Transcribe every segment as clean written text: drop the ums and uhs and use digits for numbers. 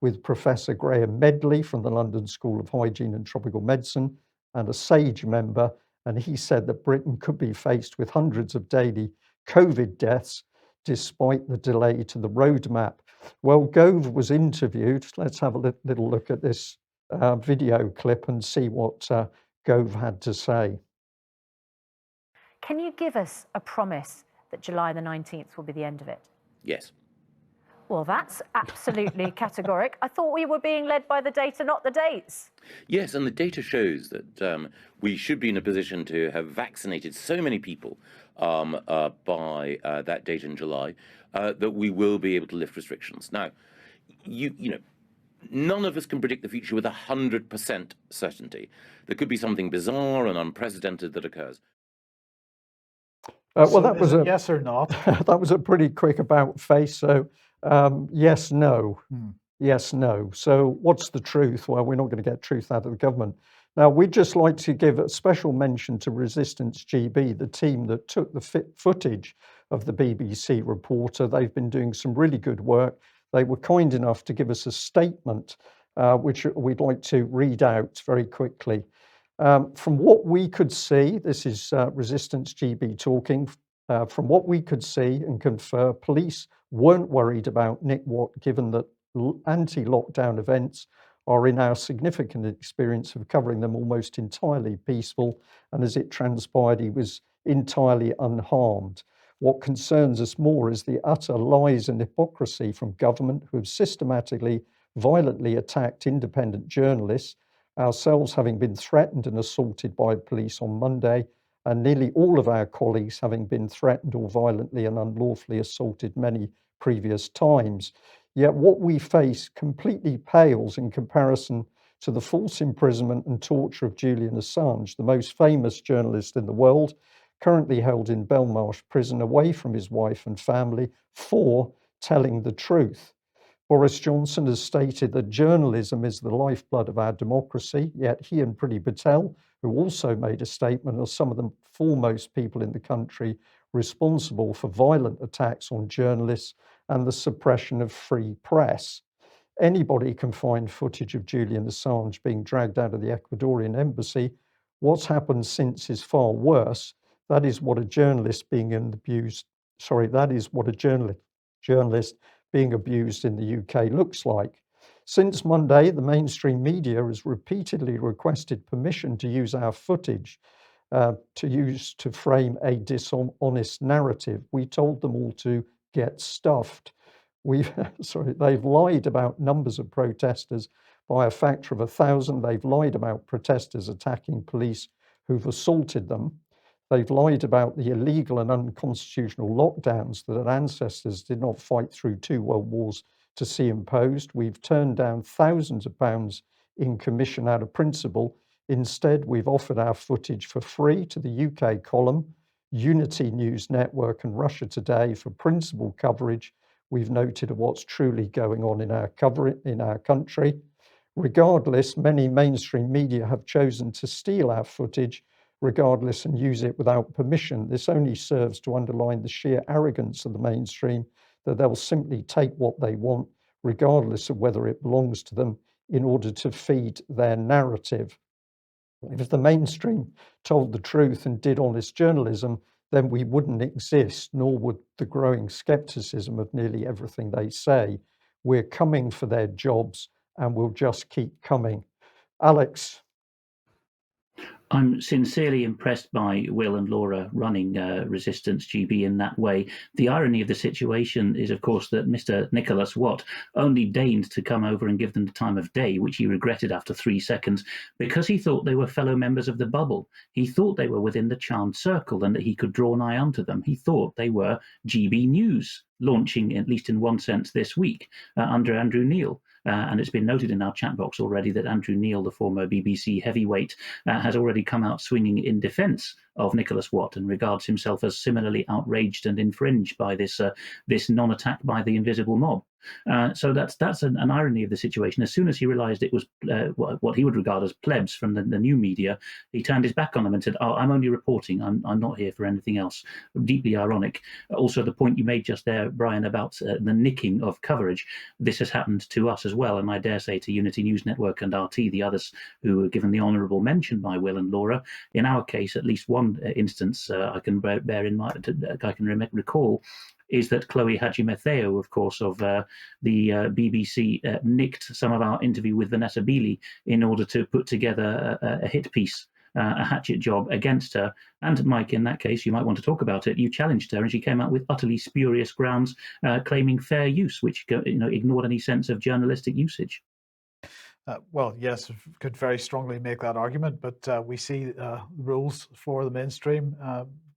with Professor Graham Medley from the London School of Hygiene and Tropical Medicine and a SAGE member, and he said that Britain could be faced with hundreds of daily COVID deaths despite the delay to the roadmap. Well, Gove was interviewed. Let's have a little look at this video clip and see what Gove had to say. Can you give us a promise that July the 19th will be the end of it? Yes. Well, that's absolutely categoric. I thought we were being led by the data, not the dates. Yes, and the data shows that we should be in a position to have vaccinated so many people by that date in July that we will be able to lift restrictions. Now, you know, none of us can predict the future with 100% certainty. There could be something bizarre and unprecedented that occurs. Well, So that was is it a yes or not? that was a pretty quick about face. So yes, no, yes, no. So what's the truth? Well, we're not going to get truth out of the government. Now, we'd just like to give a special mention to Resistance GB, the team that took the footage of the BBC reporter. They've been doing some really good work. They were kind enough to give us a statement, which we'd like to read out very quickly. From what we could see, this is Resistance GB talking, from what we could see and confer, police weren't worried about Nick Watt, given that anti-lockdown events are in our significant experience of covering them almost entirely peaceful, and as it transpired, he was entirely unharmed. What concerns us more is the utter lies and hypocrisy from government, who have systematically, violently attacked independent journalists, ourselves having been threatened and assaulted by police on Monday, and nearly all of our colleagues having been threatened or violently and unlawfully assaulted many previous times. Yet what we face completely pales in comparison to the false imprisonment and torture of Julian Assange, the most famous journalist in the world, currently held in Belmarsh prison away from his wife and family for telling the truth. Boris Johnson has stated that journalism is the lifeblood of our democracy, yet he and Priti Patel, who also made a statement, are some of the foremost people in the country responsible for violent attacks on journalists and the suppression of free press. Anybody can find footage of Julian Assange being dragged out of the Ecuadorian embassy. What's happened since is far worse. That is what a journalist being abused, that is what a journalist being abused in the UK looks like. Since Monday, the mainstream media has repeatedly requested permission to use our footage to frame a dishonest narrative. We told them all to get stuffed. They've lied about numbers of protesters by a factor of 1,000. They've lied about protesters attacking police who've assaulted them. They've lied about the illegal and unconstitutional lockdowns that our ancestors did not fight through 2 world wars to see imposed. We've turned down thousands of pounds in commission out of principle. Instead, we've offered our footage for free to the UK column, Unity News Network and Russia Today for principal coverage. We've noted what's truly going on in our country. Regardless, many mainstream media have chosen to steal our footage regardless and use it without permission. This only serves to underline the sheer arrogance of the mainstream, that they'll simply take what they want, regardless of whether it belongs to them, in order to feed their narrative. If the mainstream told the truth and did honest journalism, then we wouldn't exist, nor would the growing skepticism of nearly everything they say. We're coming for their jobs and we'll just keep coming. Alex. I'm sincerely impressed by Will and Laura running Resistance GB in that way. The irony of the situation is, of course, that Mr. Nicholas Watt only deigned to come over and give them the time of day, which he regretted after 3 seconds, because he thought they were fellow members of the bubble. He thought they were within the charmed circle and that he could draw nigh unto them. He thought they were GB News, launching, at least in one sense, this week under Andrew Neil. And it's been noted in our chat box already that Andrew Neil, the former BBC heavyweight, has already come out swinging in defence of Nicholas Watt and regards himself as similarly outraged and infringed by this non-attack by the invisible mob. So that's an irony of the situation. As soon as he realized it was what he would regard as plebs from the new media, he turned his back on them and said, "Oh, I'm only reporting. I'm not here for anything else." Deeply ironic. Also, the point you made just there, Brian, about the nicking of coverage. This has happened to us as well, and I dare say to Unity News Network and RT, the others who were given the honourable mention by Will and Laura. In our case, at least one instance I can bear in mind, I can recall, is that Chloe Hadjimatheo, of course, of the BBC, nicked some of our interview with Vanessa Beeley in order to put together a hit piece, a hatchet job against her. And Mike, in that case, you might want to talk about it. You challenged her, and she came out with utterly spurious grounds, claiming fair use, which ignored any sense of journalistic usage. Well, yes, could very strongly make that argument, but we see rules for the mainstream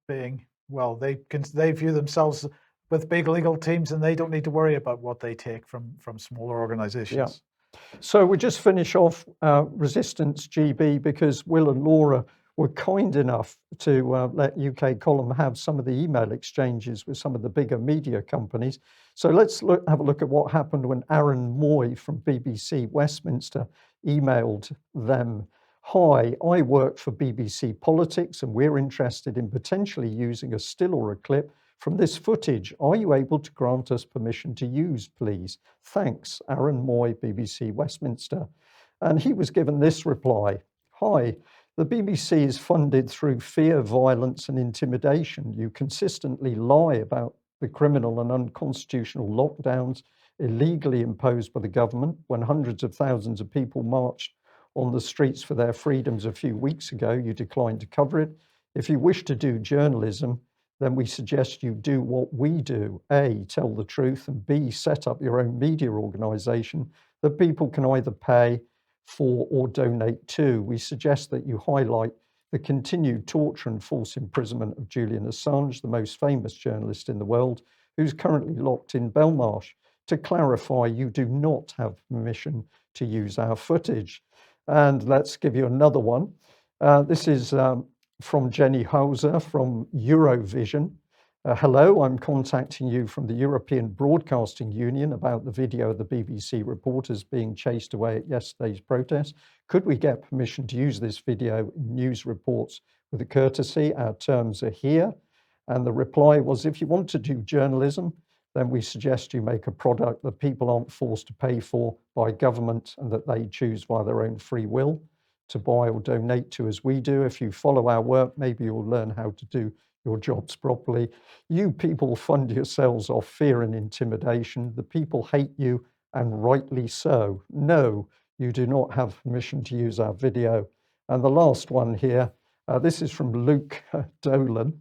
being, well, they view themselves with big legal teams, and they don't need to worry about what they take from smaller organizations. Yeah. So we just finish off Resistance GB because Will and Laura were kind enough to let UK Column have some of the email exchanges with some of the bigger media companies. So let's have a look at what happened when Aaron Moy from BBC Westminster emailed them. "Hi, I work for BBC Politics and we're interested in potentially using a still or a clip from this footage. Are you able to grant us permission to use, please? Thanks, Aaron Moy, BBC Westminster." And he was given this reply. "Hi, the BBC is funded through fear, violence and intimidation. You consistently lie about the criminal and unconstitutional lockdowns illegally imposed by the government when hundreds of thousands of people marched on the streets for their freedoms a few weeks ago. You declined to cover it. If you wish to do journalism, then we suggest you do what we do. A, tell the truth, and B, set up your own media organization that people can either pay for or donate to. We suggest that you highlight the continued torture and false imprisonment of Julian Assange, the most famous journalist in the world, who's currently locked in Belmarsh. To clarify, you do not have permission to use our footage." And let's give you another one. This is from Jenny Hauser from Eurovision. "Hello, I'm contacting you from the European Broadcasting Union about the video of the BBC reporters being chased away at yesterday's protest. Could we get permission to use this video in news reports with a courtesy? Our terms are here." And the reply was, "If you want to do journalism, then we suggest you make a product that people aren't forced to pay for by government and that they choose by their own free will to buy or donate to as we do. If you follow our work, maybe you'll learn how to do your jobs properly. You people fund yourselves off fear and intimidation. The people hate you, and rightly so. No, you do not have permission to use our video." And the last one here, this is from Luke Dolan.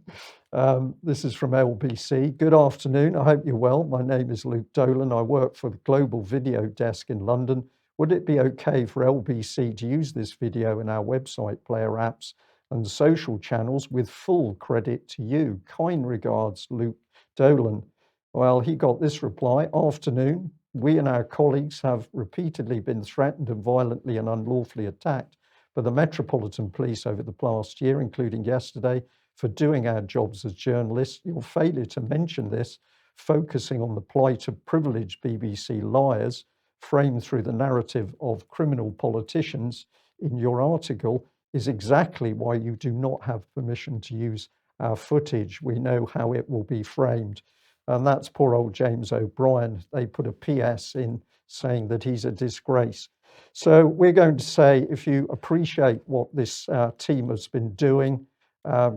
This is from LBC. "Good afternoon. I hope you're well. My name is Luke Dolan. I work for the Global Video Desk in London. Would it be okay for LBC to use this video in our website player apps and social channels with full credit to you? Kind regards, Luke Dolan." Well, he got this reply. "Afternoon. We and our colleagues have repeatedly been threatened and violently and unlawfully attacked by the Metropolitan Police over the past year, including yesterday, for doing our jobs as journalists. Your failure to mention this, focusing on the plight of privileged BBC liars, framed through the narrative of criminal politicians in your article, is exactly why you do not have permission to use our footage. We know how it will be framed." And that's poor old James O'Brien. They put a PS in saying that he's a disgrace. So we're going to say, if you appreciate what this team has been doing,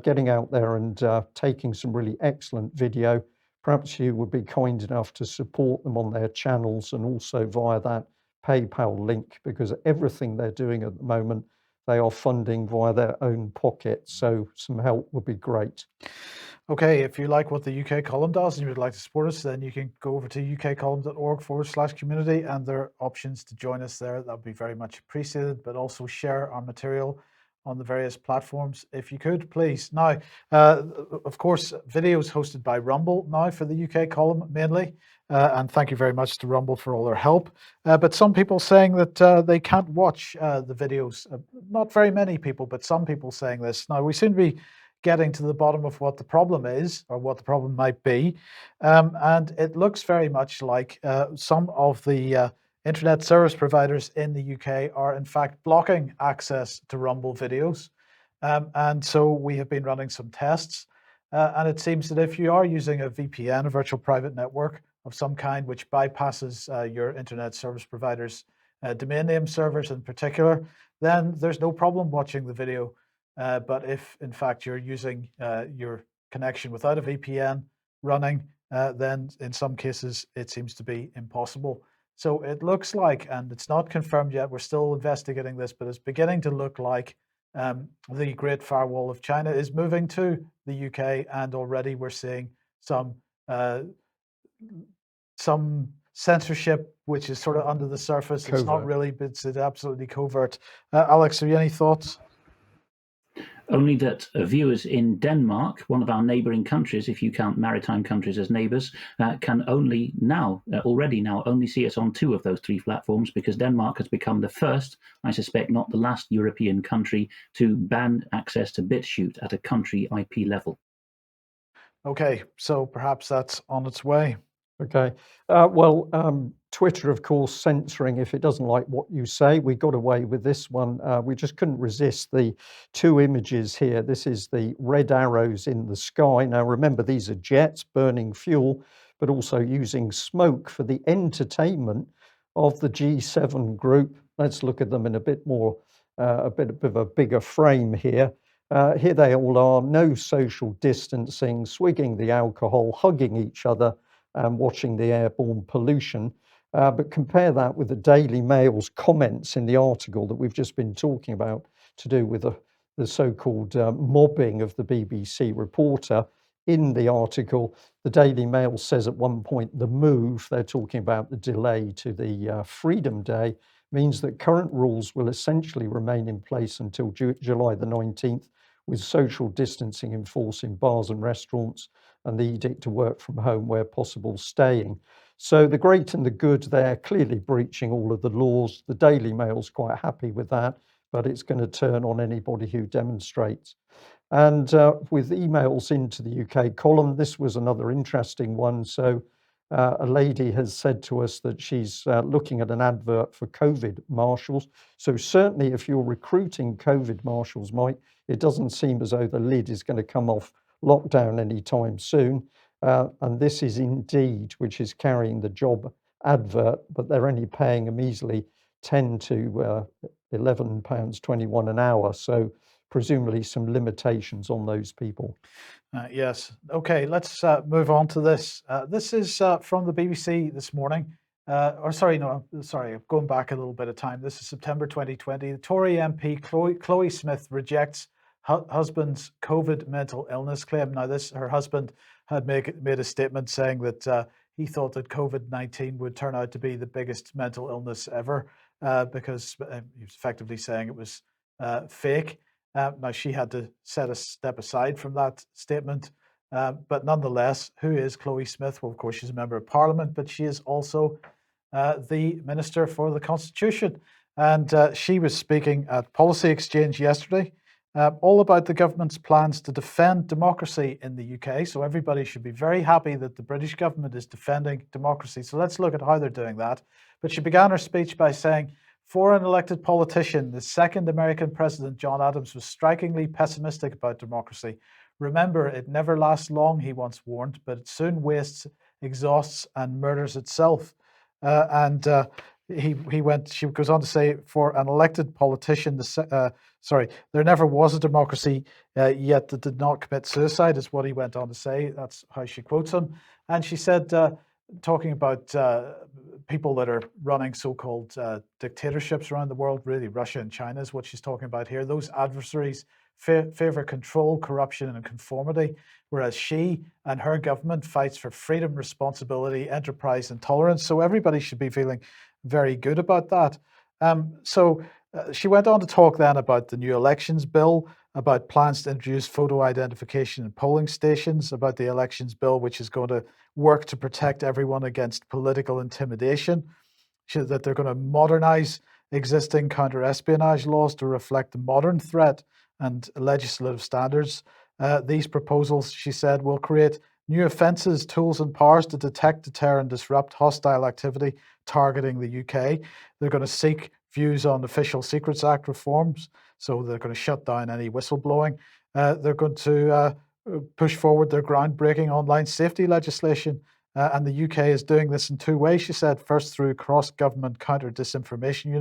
getting out there and taking some really excellent video, perhaps you would be kind enough to support them on their channels and also via that PayPal link, because everything they're doing at the moment, they are funding via their own pocket. So some help would be great. Okay, if you like what the UK Column does and you would like to support us, then you can go over to ukcolumn.org/community, and there are options to join us there. That would be very much appreciated, but also share our material on the various platforms if you could, please. Now, of course, videos hosted by Rumble now for the UK Column mainly, and thank you very much to Rumble for all their help. But some people saying that they can't watch the videos. Not very many people, but some people saying this. Now, we seem to be getting to the bottom of what the problem is or what the problem might be. And it looks very much like some of the internet service providers in the UK are in fact blocking access to Rumble videos. And so we have been running some tests. And it seems that if you are using a VPN, a virtual private network of some kind, which bypasses your internet service provider's domain name servers in particular, then there's no problem watching the video. But if in fact you're using your connection without a VPN running, then in some cases it seems to be impossible. So it looks like, and it's not confirmed yet, we're still investigating this, but it's beginning to look like the Great Firewall of China is moving to the UK, and already we're seeing some censorship, which is sort of under the surface. It's not really, but it's absolutely covert. Alex, have you any thoughts? Only that viewers in Denmark, one of our neighbouring countries, if you count maritime countries as neighbours, can already now only see us on 2 of those 3 platforms, because Denmark has become the first, I suspect not the last, European country to ban access to BitChute at a country IP level. Okay, so perhaps that's on its way. Okay. Twitter, of course, censoring if it doesn't like what you say. We got away with this one. We just couldn't resist the 2 images here. This is the red arrows in the sky. Now, remember, these are jets burning fuel, but also using smoke for the entertainment of the G7 group. Let's look at them in a bit more, a bit of a bigger frame here. Here they all are, no social distancing, swigging the alcohol, hugging each other, and watching the airborne pollution. But compare that with the Daily Mail's comments in the article that we've just been talking about, to do with the so-called mobbing of the BBC reporter. In the article, the Daily Mail says at one point the move, they're talking about the delay to the Freedom Day, means that current rules will essentially remain in place until July the 19th, with social distancing in force in bars and restaurants, and the edict to work from home where possible staying. So the great and the good, they're clearly breaching all of the laws. The Daily Mail's quite happy with that, but it's going to turn on anybody who demonstrates. And with emails into the UK column, this was another interesting one. So a lady has said to us that she's looking at an advert for COVID marshals. So certainly if you're recruiting COVID marshals, Mike, it doesn't seem as though the lid is going to come off lockdown anytime soon. And this is Indeed, which is carrying the job advert, but they're only paying a measly £10 to £11.21 an hour. So presumably some limitations on those people. Yes. Okay, let's move on to this. This is from the BBC this morning. Going back a little bit of time. This is September 2020. The Tory MP Chloe Smith rejects husband's COVID mental illness claim. Now, her husband had made a statement saying that he thought that COVID-19 would turn out to be the biggest mental illness ever, because he was effectively saying it was fake. Now, she had to set a step aside from that statement. But nonetheless, who is Chloe Smith? Well, of course, she's a member of Parliament, but she is also the Minister for the Constitution. And she was speaking at Policy Exchange yesterday, all about the government's plans to defend democracy in the UK. So everybody should be very happy that the British government is defending democracy. So let's look at how they're doing that. But she began her speech by saying, for an elected politician, the second American president, John Adams, was strikingly pessimistic about democracy. Remember, it never lasts long, he once warned, but it soon wastes, exhausts, and murders itself. She goes on to say, for an elected politician, there never was a democracy yet that did not commit suicide, is what he went on to say. That's how she quotes him. And she said, talking about people that are running so-called dictatorships around the world, really Russia and China is what she's talking about here. Those adversaries favor control, corruption, and conformity, whereas she and her government fights for freedom, responsibility, enterprise, and tolerance. So everybody should be feeling very good about that. She went on to talk then about the new elections bill, about plans to introduce photo identification in polling stations, about the elections bill, which is going to work to protect everyone against political intimidation, that they're going to modernize existing counter-espionage laws to reflect the modern threat and legislative standards. These proposals, she said, will create new offences, tools and powers to detect, deter and disrupt hostile activity targeting the UK. They're going to seek views on Official Secrets Act reforms, so they're going to shut down any whistleblowing. They're going to push forward their groundbreaking online safety legislation. And the UK is doing this in two ways, she said. First, through cross-government counter-disinformation units.